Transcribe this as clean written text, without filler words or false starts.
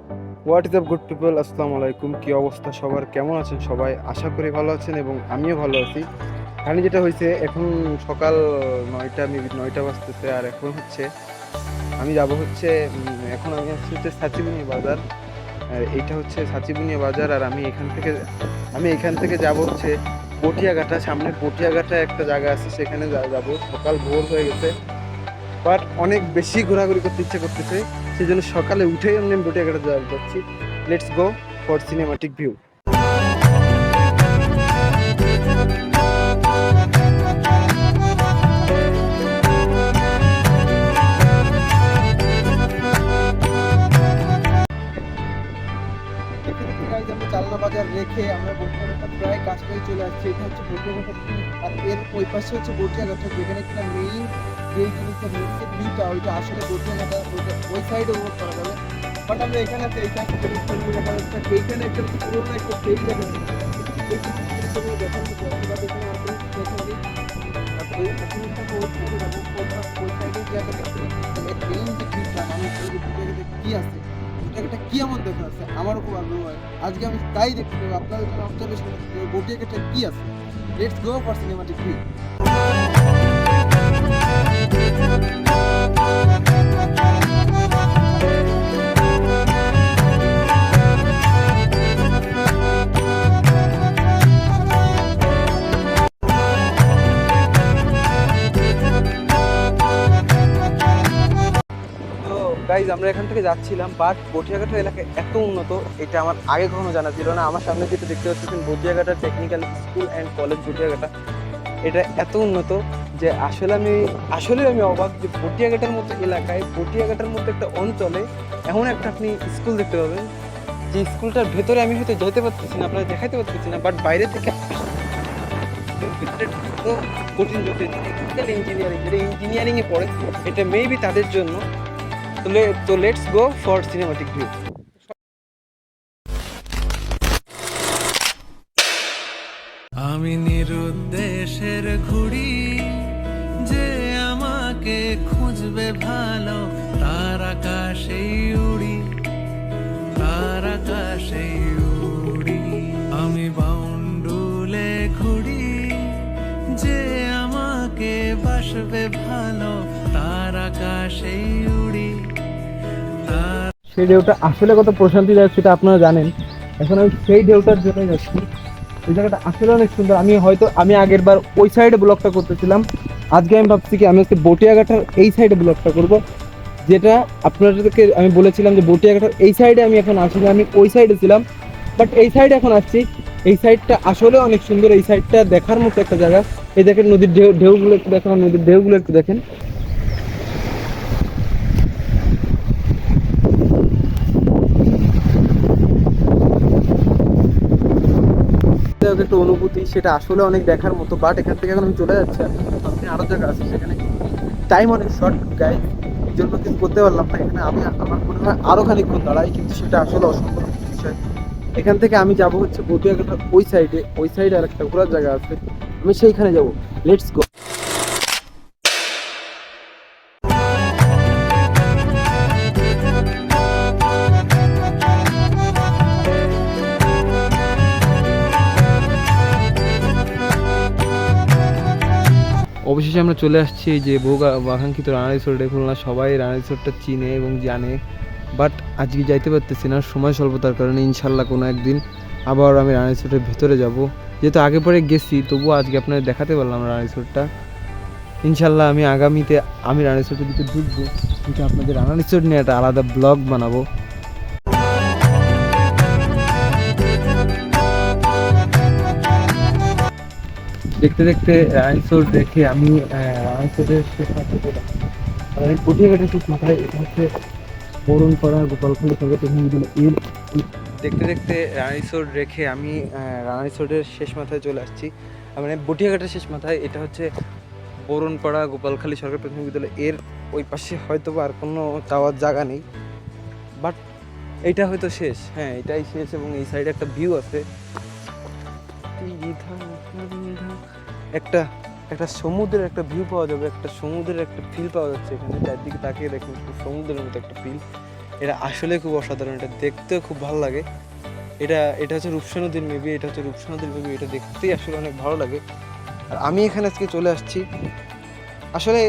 What is up good people, আসসালামু আলাইকুম। কি অবস্থা সবার, কেমন আছেন সবাই? আশা করি ভালো আছেন এবং আমিও ভালো আছি। এখানে যেটা হয়েছে, এখন সকাল 9টা, মেবি 9টা বাজতেছে। আর এখন হচ্ছে আমি যাব হচ্ছে এখন আমি আসছি হচ্ছে সাচিবুনিয়া বাজার। আর এইটা হচ্ছে সাচিবুনিয়া বাজার। আর আমি এখান থেকে যাব হচ্ছে পটিয়াঘাটা। সামনে পটিয়াঘাটা একটা জায়গা আছে, সেখানে যাব। সকাল ভোর হয়ে গেছে, বাট অনেক বেশি ঘোরাঘুরি করতে ইচ্ছে করতেছে। সেই জন্য সকালে উঠেই আমি বটিয়াঘাটা যাচ্ছি। Let's go for cinematic view. আমরা চালনা বাজার রেখে আমরা বটিয়াঘাটা প্রায় কাছাকাছি চলে আসছি। এটা হচ্ছে বটিয়াঘাটা tea, আর এর ওই পাশে হচ্ছে বটিয়াঘাটা, যেখানে কিনা মেইন যে জিনিসটা মেইন ভিউটা, ওইটা আসলে বটিয়াঘাটা ওই সাইডে ওভার করা যাবে। বাট আমরা এখানে আছে, এইখানে এইখানে একটা পুরোনো একটা সেই জায়গা এই জিনিসগুলো দেখার মতো। আমরা এখানে আর কোনো দেখা নেই। আর ওই এখন একটা ওই সাইডে যাবো, ওই সাইডে যে একটা মেইন যে ভিউটা, মানুষ এই যে বটিয়াঘাটা কি আছে, এটা কি এমন দেখা আছে, আমারও খুব আগ্রহ হয়। আজকে আমি তাই দেখতে পাবো, আপনাদের জন্য অবজারভেশন বটিয়াঘাটা কি আছে। Let's go for cinematic view. তো গাইজ, আমরা এখান থেকে যাচ্ছিলাম, বাট বটিয়াঘাটা এলাকা এত উন্নত, এটা আমার আগে কখনো জানা ছিল না। আমার সামনে যেটা দেখতে পাচ্ছেন, Batiaghata technical school and college Batiaghata, এটা এত উন্নত যে আসলে আমি অবাক যে পটিয়াঘাটার মতো এলাকায়, পটিয়াঘাটার মতো একটা অঞ্চলে এমন একটা আপনি স্কুল দেখতে পাবেন, যে স্কুলটার ভেতরে আমি হয়তো যেতে পারতেছি না, আপনারা দেখাতে পারতেছি না, বাট বাইরে থেকে ভিতরে ঢুকতেও কঠিন। যদি টেকনিক্যাল ইঞ্জিনিয়ারিং, যেটা ইঞ্জিনিয়ারিংয়ে পড়ে, এটা মেবি তাদের জন্য। তো let's go for cinematic view. আমি নিরুদ্দেশের ঘুড়ি, যে আমাকে খুঁজবে ভালো, তার আকাশেই উড়ি, তার আকাশেই উড়ি। আমি বাউন্ডুলে ঘুড়ি, যে আমাকে বাসবে ভালো, তার আকাশেই উড়ি, তার। সেই ঢেউটা আসলে কত প্রশান্তিদায়ক সেটা আপনারা জানেন। এখন আমি সেই ঢেউটার জন্য যাচ্ছি। ওই জায়গাটা আসলে অনেক সুন্দর। আমি আগের বার ওই সাইডে ব্লগটা করতেছিলাম, আজকে আমি ভাবছি কি আমি আজকে বটিয়াঘাটার এই সাইডে ব্লগটা করব। যেটা আপনাদেরকে আমি বলেছিলাম যে বটিয়াঘাটার এই সাইডে আমি এখন আসি না, আমি ওই সাইডে ছিলাম, বাট এই সাইডে এখন আসছি। এই সাইডটা আসলে অনেক সুন্দর, এই সাইডটা দেখার মতো একটা জায়গা। এই দেখেন নদীর ঢেউগুলো একটু দেখেন, নদীর ঢেউগুলো একটু দেখেন। একটা অনুভূতি, সেটা আসলে অনেক দেখার মতো। বাট এখান থেকে এখন আমি চলে যাচ্ছি, আমি আরো জায়গা আছে সেখানে। টাইম অনেক শর্ট গাইজ, এই জন্য কিছু করতে পারলাম না এখানে। আমার মনে হয় আরো খানিকক্ষণ দাঁড়াই, কিন্তু সেটা আসলে অসম্ভব একটা বিষয়। এখান থেকে আমি যাব হচ্ছে বটিয়াঘাটার ওই সাইডে আর একটা ঘোরার জায়গা আছে, আমি সেইখানে যাব। Let's go. অবশেষে আমরা চলে আসছি এই যে বহু আকাঙ্ক্ষিত রানা রিসোর্টে। খুলনা সবাই রানা রিসোর্টটা চিনে এবং জানে, বাট আজকে যাইতে পারতেছি না সময় স্বল্পতার কারণে। ইনশাল্লাহ কোনো একদিন আবার আমি রানা রিসোর্টের ভিতরে যাব। যেহেতু আগে পরে গেছি, তবুও আজকে আপনাদের দেখাতে পারলাম রানা রিসোর্টটা। ইনশাল্লাহ আমি আগামীতে রানা রিসোর্টের ভিতরে ঢুকবো, কিন্তু আপনাদের রানা রিসোর্ট নিয়ে একটা আলাদা ব্লগ বানাবো। দেখতে দেখতে রানা রিসোর্ট দেখে আমি রানা রিসোর্টের শেষ মাথায় চলে আসলাম। আর এই পটিয়াঘাটের শেষ মাথায় এটা হচ্ছে বরণপাড়া গোপালখালী সরকার প্রাথমিক বিদ্যালয়। দেখতে দেখতে রানা রিসোর্ট রেখে আমি রানা রিসোর্টের শেষ মাথায় চলে আসছি, মানে বটিয়াঘাটের শেষ মাথায়। এটা হচ্ছে বরণপাড়া গোপালখালী সরকার প্রাথমিক বিদ্যালয়। এর ওই পাশে হয়তো বা আর কোনো যাওয়ার জায়গা নেই, বাট এইটা হয়তো শেষ। হ্যাঁ, এটাই শেষ। এবং এই সাইডে একটা ভিউ আছে, একটা একটা সমুদ্রের একটা ভিউ পাওয়া যাবে, একটা সমুদ্রের একটা ফিল পাওয়া যাচ্ছে এখানে। চারদিকে তাকিয়ে দেখুন, সমুদ্রের মতো একটা ফিল। এটা আসলে খুব অসাধারণ, এটা দেখতেও খুব ভালো লাগে। এটা হচ্ছে রূপসা নদীর মেবি, এটা হচ্ছে রূপসা নদীর মেবি, এটা দেখতেই আসলে অনেক ভালো লাগে। আর আমি এখানে আজকে চলে আসছি, আসলে